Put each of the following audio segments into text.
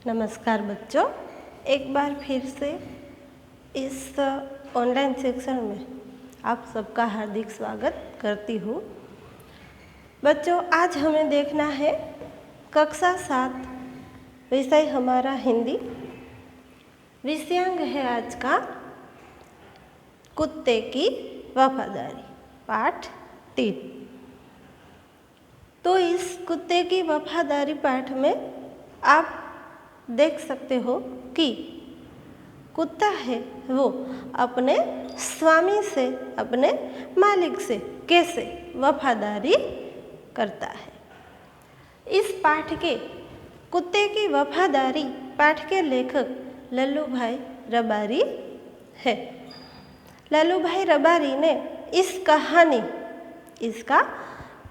नमस्कार बच्चों, एक बार फिर से इस ऑनलाइन सेक्शन में आप सबका हार्दिक स्वागत करती हूँ। बच्चों, आज हमें देखना है कक्षा 7 विषय हमारा हिंदी। विषयांक है आज का कुत्ते की वफादारी, पाठ 3। तो इस कुत्ते की वफादारी पाठ में आप देख सकते हो कि कुत्ता है वो अपने स्वामी से, अपने मालिक से कैसे वफादारी करता है। इस पाठ के कुत्ते की वफादारी पाठ के लेखक लल्लू भाई रबारी है। लल्लू भाई रबारी ने इस कहानी, इसका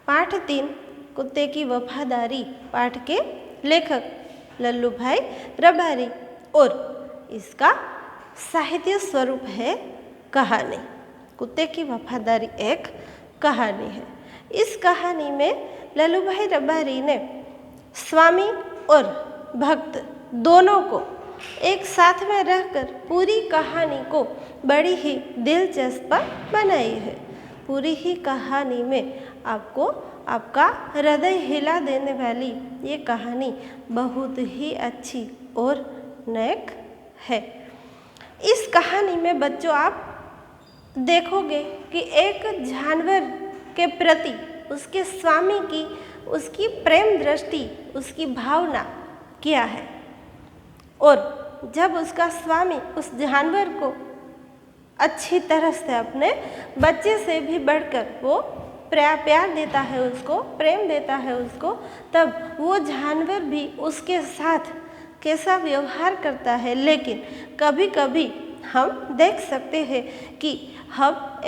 पाठ 3 कुत्ते की वफादारी पाठ के लेखक लल्लू भाई रबारी, और इसका साहित्य स्वरूप है कहानी। कुत्ते की वफादारी एक कहानी है। इस कहानी में लल्लू भाई रबारी ने स्वामी और भक्त दोनों को एक साथ में रहकर पूरी कहानी को बड़ी ही दिलचस्प बनाई है। पूरी ही कहानी में आपको आपका हृदय हिला देने वाली ये कहानी बहुत ही अच्छी और नेक है। इस कहानी में बच्चों आप देखोगे कि एक जानवर के प्रति उसके स्वामी की, उसकी प्रेम दृष्टि, उसकी भावना क्या है, और जब उसका स्वामी उस जानवर को अच्छी तरह से अपने बच्चे से भी बढ़कर वो प्यार देता है, उसको प्रेम देता है उसको, तब वो जानवर भी उसके साथ कैसा व्यवहार करता है। लेकिन कभी कभी हम देख सकते हैं कि हम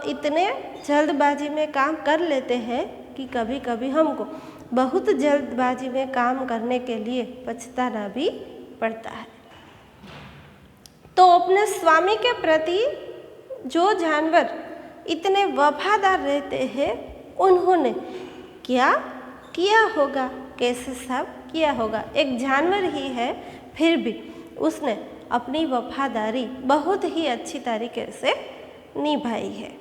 इतने जल्दबाजी में काम कर लेते हैं कि कभी कभी हमको बहुत जल्दबाजी में काम करने के लिए पछताना भी पड़ता है। तो अपने स्वामी के प्रति जो जानवर इतने वफादार रहते हैं, उन्होंने क्या किया होगा, कैसे सब किया होगा। एक जानवर ही है, फिर भी उसने अपनी वफादारी बहुत ही अच्छी तरीके से निभाई है।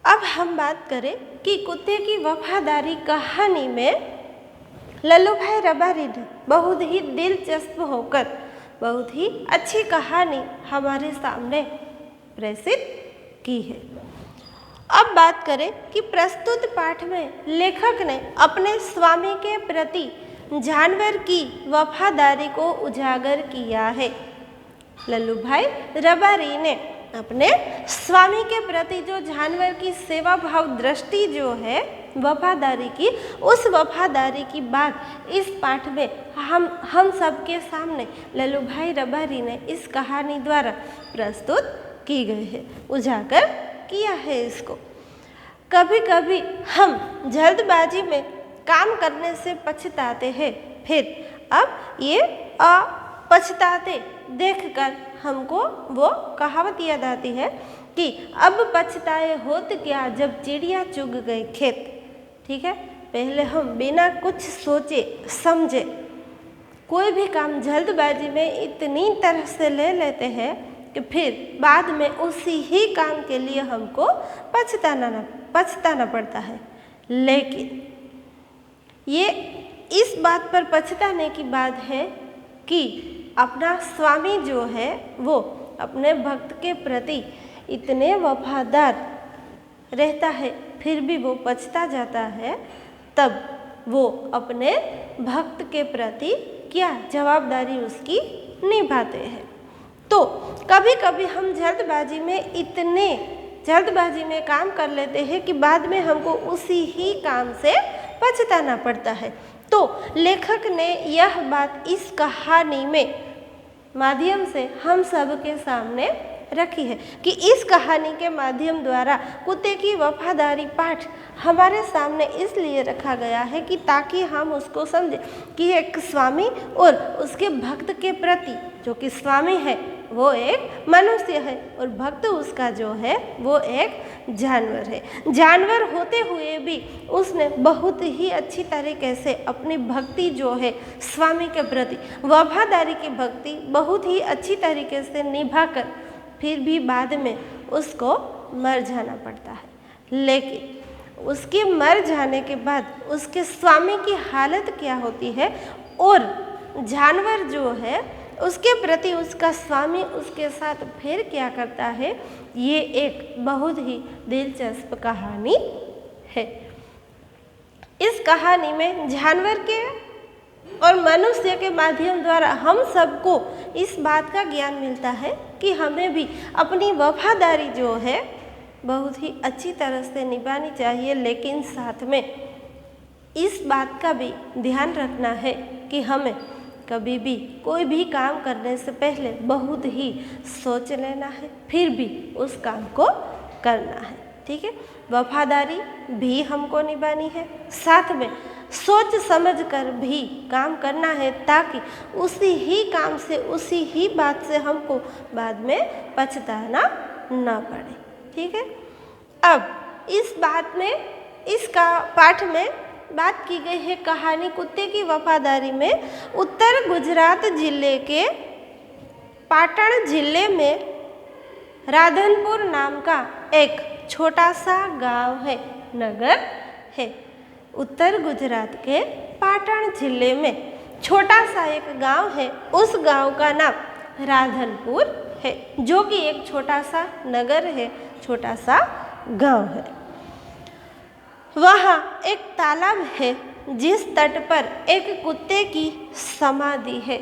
अब हम बात करें कि कुत्ते की वफादारी कहानी में लल्लू भाई रबारी ने बहुत ही दिलचस्प होकर बहुत ही अच्छी कहानी हमारे सामने प्रेषित की है। अब बात करें कि प्रस्तुत पाठ में लेखक ने अपने स्वामी के प्रति जानवर की वफादारी को उजागर किया है। लल्लू भाई रबारी ने अपने स्वामी के प्रति जो जानवर की सेवा भाव दृष्टि जो है वफादारी की, उस वफादारी की बात इस पाठ में हम सबके सामने लल्लू भाई रबारी ने इस कहानी द्वारा प्रस्तुत की गई है, उजागर किया है इसको। कभी कभी हम जल्दबाजी में काम करने से पछताते हैं, फिर अब ये पछताते देखकर हमको वो कहावत याद आती है कि अब पछताए होत क्या जब चिड़िया चुग गई खेत। ठीक है, पहले हम बिना कुछ सोचे समझे कोई भी काम जल्दबाजी में इतनी तरह से ले लेते हैं कि फिर बाद में उसी ही काम के लिए हमको पछताना पड़ता है। लेकिन ये इस बात पर पछताने की बात है कि अपना स्वामी जो है वो अपने भक्त के प्रति इतने वफादार रहता है, फिर भी वो पछता जाता है, तब वो अपने भक्त के प्रति क्या जवाबदारी उसकी निभाते हैं। तो कभी कभी हम जल्दबाजी में काम कर लेते हैं कि बाद में हमको उसी ही काम से पछताना पड़ता है। तो लेखक ने यह बात इस कहानी में माध्यम से हम सब के सामने रखी है कि इस कहानी के माध्यम द्वारा कुत्ते की वफादारी पाठ हमारे सामने इसलिए रखा गया है कि ताकि हम उसको समझें कि एक स्वामी और उसके भक्त के प्रति, जो कि स्वामी है, वो एक मनुष्य है और भक्त उसका जो है वो एक जानवर है। जानवर होते हुए भी उसने बहुत ही अच्छी तरीके से अपनी भक्ति जो है स्वामी के प्रति, वफादारी की भक्ति बहुत ही अच्छी तरीके से निभाकर फिर भी बाद में उसको मर जाना पड़ता है। लेकिन उसके मर जाने के बाद उसके स्वामी की हालत क्या होती है और जानवर जो है उसके प्रति उसका स्वामी उसके साथ फिर क्या करता है, ये एक बहुत ही दिलचस्प कहानी है। इस कहानी में जानवर के और मनुष्य के माध्यम द्वारा हम सबको इस बात का ज्ञान मिलता है कि हमें भी अपनी वफादारी जो है बहुत ही अच्छी तरह से निभानी चाहिए, लेकिन साथ में इस बात का भी ध्यान रखना है कि हमें कभी भी कोई भी काम करने से पहले बहुत ही सोच लेना है, फिर भी उस काम को करना है। ठीक है, वफादारी भी हमको निभानी है, साथ में सोच समझ कर भी काम करना है ताकि उसी ही काम से, उसी ही बात से हमको बाद में पछताना ना पड़े। ठीक है, अब इस बात में, इसका पाठ में बात की गई है कहानी कुत्ते की वफादारी में। उत्तर गुजरात जिले के पाटण जिले में राधनपुर नाम का एक छोटा सा गांव है, नगर है। उत्तर गुजरात के पाटण जिले में छोटा सा एक गांव है, उस गांव का नाम राधनपुर है, जो कि एक छोटा सा नगर है, छोटा सा गांव है। वहाँ एक तालाब है जिस तट पर एक कुत्ते की समाधि है।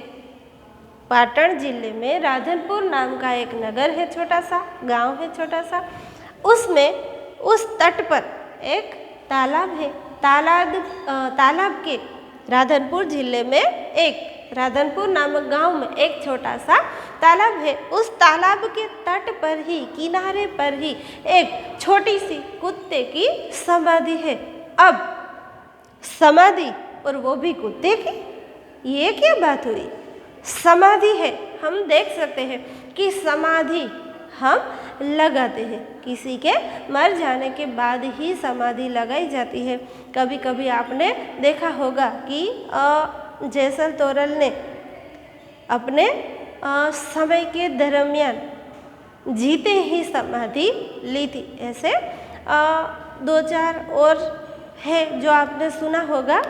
पाटण जिले में राधनपुर नाम का एक नगर है, छोटा सा गांव है, छोटा सा, उसमें उस तट पर एक तालाब है। तालाब के राधनपुर जिले में एक राधनपुर नामक गांव में एक छोटा सा तालाब है। उस तालाब के तट पर ही, किनारे पर ही एक छोटी सी कुत्ते की समाधि है। अब समाधि और वो भी कुत्ते की, ये क्या बात हुई? समाधि है, हम देख सकते हैं कि समाधि हम लगाते हैं, किसी के मर जाने के बाद ही समाधि लगाई जाती है। कभी कभी आपने देखा होगा कि जैसल तोरल ने अपने समय के दरमियान जीते ही समाधि ली थी। ऐसे दो चार और है जो आपने सुना होगा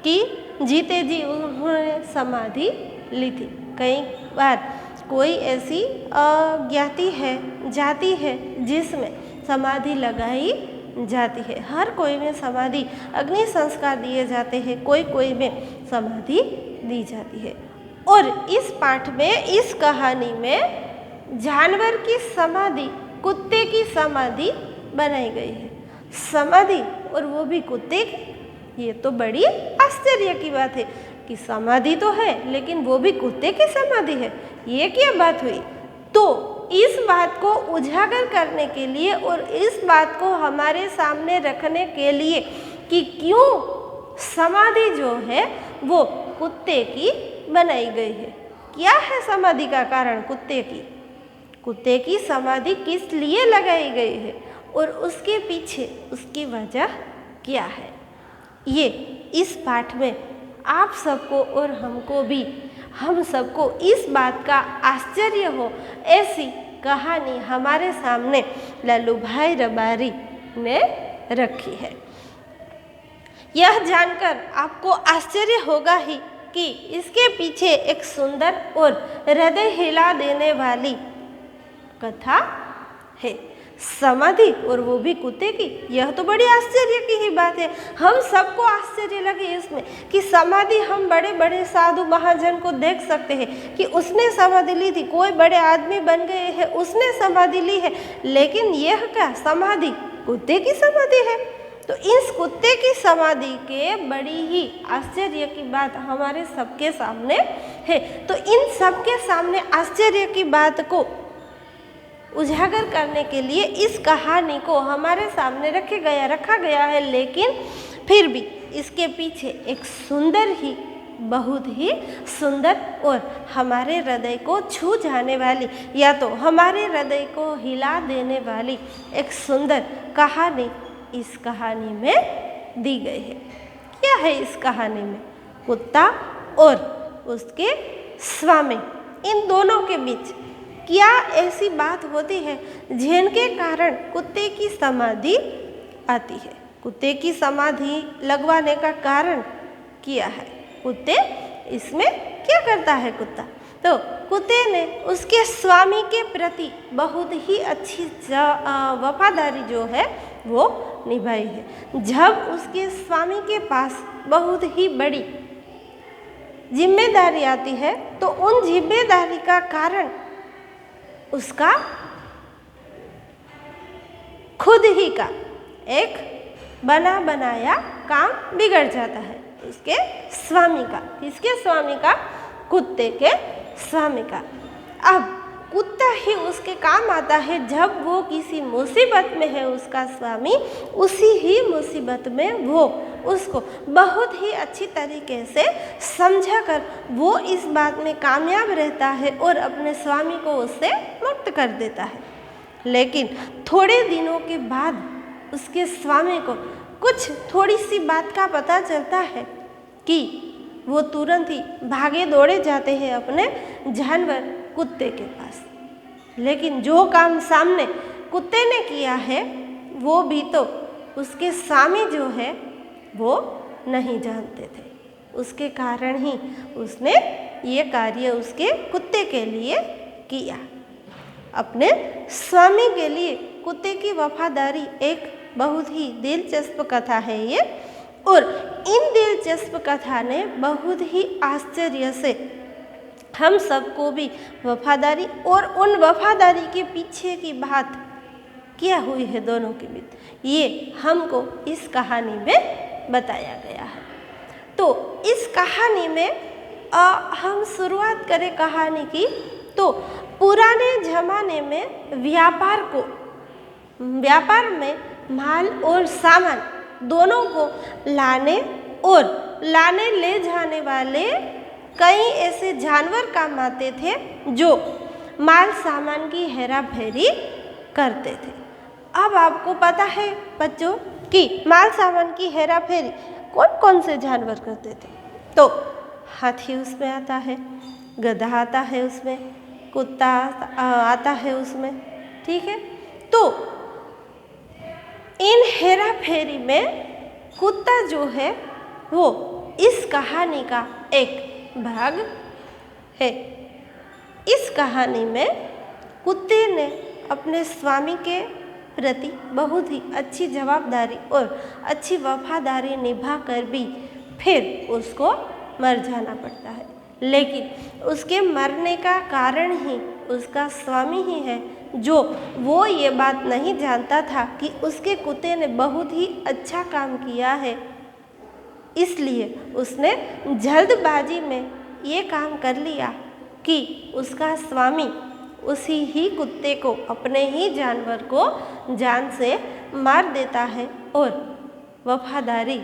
कि जीते जी उन्होंने समाधि ली थी। कई बार कोई ऐसी ज्ञाति है, जाति है जिसमें समाधि लगाई जाती है। हर कोई में समाधि, अग्नि संस्कार दिए जाते हैं, कोई कोई में समाधि दी जाती है। और इस पाठ में, इस कहानी में जानवर की समाधि, कुत्ते की समाधि बनाई गई है। समाधि और वो भी कुत्ते की, ये तो बड़ी आश्चर्य की बात है कि समाधि तो है लेकिन वो भी कुत्ते की समाधि है। ये क्या बात हुई? तो इस बात को उजागर करने के लिए और इस बात को हमारे सामने रखने के लिए कि क्यों समाधि जो है वो कुत्ते की बनाई गई है, क्या है समाधि का कारण कुत्ते की? कुत्ते की समाधि किस लिए लगाई गई है और उसके पीछे उसकी वजह क्या है, ये इस पाठ में आप सबको और हमको भी, हम सबको इस बात का आश्चर्य हो, ऐसी कहानी हमारे सामने लल्लू भाई रबारी ने रखी है। यह जानकर आपको आश्चर्य होगा ही कि इसके पीछे एक सुंदर और हृदय हिला देने वाली कथा है। समाधि और वो भी कुत्ते की, यह तो बड़ी आश्चर्य की ही बात है। हम सबको आश्चर्य लगे इसमें कि समाधि, हम बड़े बड़े साधु महाजन को देख सकते हैं कि उसने समाधि ली थी, कोई बड़े आदमी बन गए हैं, उसने समाधि ली है, लेकिन यह क्या समाधि कुत्ते की समाधि है। तो इस कुत्ते की समाधि के बड़ी ही आश्चर्य की बात हमारे सबके सामने है। तो इन सबके सामने आश्चर्य की बात को उजागर करने के लिए इस कहानी को हमारे सामने रखा गया है, लेकिन फिर भी इसके पीछे एक सुंदर ही बहुत ही सुंदर और हमारे हृदय को छू जाने वाली या तो हमारे हृदय को हिला देने वाली एक सुंदर कहानी इस कहानी में दी गई है। क्या है इस कहानी में? कुत्ता और उसके स्वामी, इन दोनों के बीच क्या ऐसी बात होती है जिनके कारण कुत्ते की समाधि आती है? कुत्ते की समाधि लगवाने का कारण क्या है? कुत्ते इसमें क्या करता है कुत्ता? तो कुत्ते ने उसके स्वामी के प्रति बहुत ही अच्छी वफादारी जो है वो निभाई है। जब उसके स्वामी के पास बहुत ही बड़ी जिम्मेदारी आती है तो उन जिम्मेदारी का कारण उसका खुद ही का एक बना बनाया काम बिगड़ जाता है, उसके स्वामी का। किसके स्वामी का? कुत्ते के स्वामी का। अब कुत्ता ही उसके काम आता है जब वो किसी मुसीबत में है, उसका स्वामी उसी ही मुसीबत में वो उसको बहुत ही अच्छी तरीके से समझाकर वो इस बात में कामयाब रहता है और अपने स्वामी को उससे मुक्त कर देता है। लेकिन थोड़े दिनों के बाद उसके स्वामी को कुछ थोड़ी सी बात का पता चलता है कि वो तुरंत ही भागे दौड़े जाते हैं अपने जानवर कुत्ते के पास। लेकिन जो काम सामने कुत्ते ने किया है वो भी तो उसके स्वामी जो है वो नहीं जानते थे। उसके कारण ही उसने ये कार्य उसके कुत्ते के लिए किया। अपने स्वामी के लिए कुत्ते की वफादारी एक बहुत ही दिलचस्प कथा है ये, और इन दिलचस्प कथा ने बहुत ही आश्चर्य से हम सबको भी वफादारी और उन वफादारी के पीछे की बात क्या हुई है दोनों के बीच, ये हमको इस कहानी में बताया गया है। तो इस कहानी में हम शुरुआत करें कहानी की, तो पुराने ज़माने में व्यापार में माल और सामान दोनों को लाने ले जाने वाले कई ऐसे जानवर काम आते थे जो माल सामान की हेरा फेरी करते थे। अब आपको पता है बच्चों कि माल सामान की हेरा फेरी कौन कौन से जानवर करते थे? तो हाथी उसमें आता है, गधा आता है उसमें, कुत्ता आता है उसमें, ठीक है। तो इन हेरा फेरी में कुत्ता जो है वो इस कहानी का एक भाग है। इस कहानी में कुत्ते ने अपने स्वामी के प्रति बहुत ही अच्छी जवाबदारी और अच्छी वफादारी निभाकर भी फिर उसको मर जाना पड़ता है। लेकिन उसके मरने का कारण ही उसका स्वामी ही है, जो वो ये बात नहीं जानता था कि उसके कुत्ते ने बहुत ही अच्छा काम किया है। इसलिए उसने जल्दबाजी में ये काम कर लिया कि उसका स्वामी उसी ही कुत्ते को, अपने ही जानवर को जान से मार देता है। और वफादारी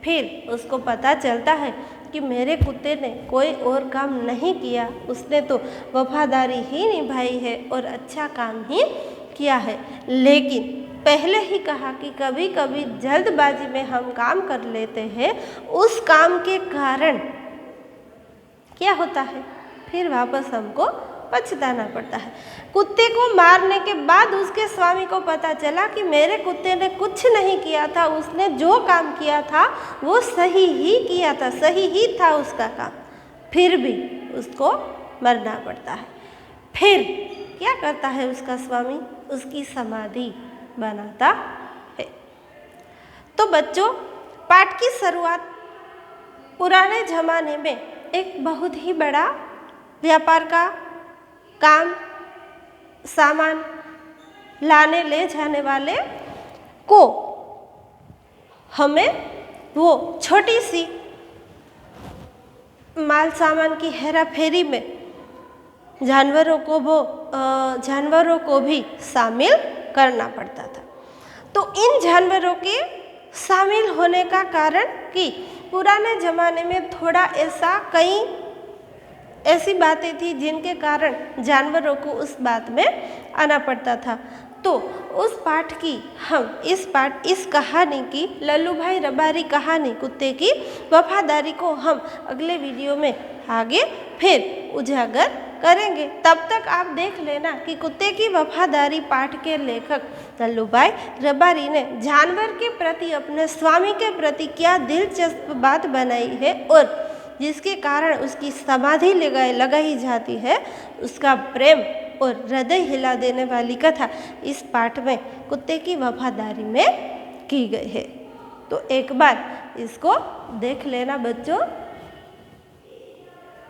फिर उसको पता चलता है कि मेरे कुत्ते ने कोई और काम नहीं किया, उसने तो वफादारी ही निभाई है और अच्छा काम ही किया है। लेकिन पहले ही कहा कि कभी कभी जल्दबाजी में हम काम कर लेते हैं, उस काम के कारण क्या होता है, फिर वापस हमको पछताना पड़ता है। कुत्ते को मारने के बाद उसके स्वामी को पता चला कि मेरे कुत्ते ने कुछ नहीं किया था, उसने जो काम किया था वो सही ही किया था, सही ही था उसका काम, फिर भी उसको मरना पड़ता है। फिर क्या करता है उसका स्वामी? उसकी समाधि बनाता है। तो बच्चों, पाठ की शुरुआत पुराने ज़माने में एक बहुत ही बड़ा व्यापार का काम, सामान लाने ले जाने वाले को हमें वो छोटी सी माल सामान की हेरा फेरी में जानवरों को भी शामिल करना पड़ता था। तो इन जानवरों के शामिल होने का कारण कि पुराने ज़माने में थोड़ा ऐसा कई ऐसी बातें थी जिनके कारण जानवरों को उस बात में आना पड़ता था। तो उस पाठ की इस कहानी की लल्लू भाई रबारी कहानी कुत्ते की वफादारी को हम अगले वीडियो में आगे फिर उजागर करेंगे। तब तक आप देख लेना कि कुत्ते की वफादारी पाठ के लेखक लल्लू भाई रबारी ने जानवर के प्रति, अपने स्वामी के प्रति क्या दिलचस्प बात बनाई है और जिसके कारण उसकी समाधि लगाई जाती है, उसका प्रेम और हृदय हिला देने वाली कथा इस पाठ में कुत्ते की वफादारी में की गई है। तो एक बार इसको देख लेना बच्चों।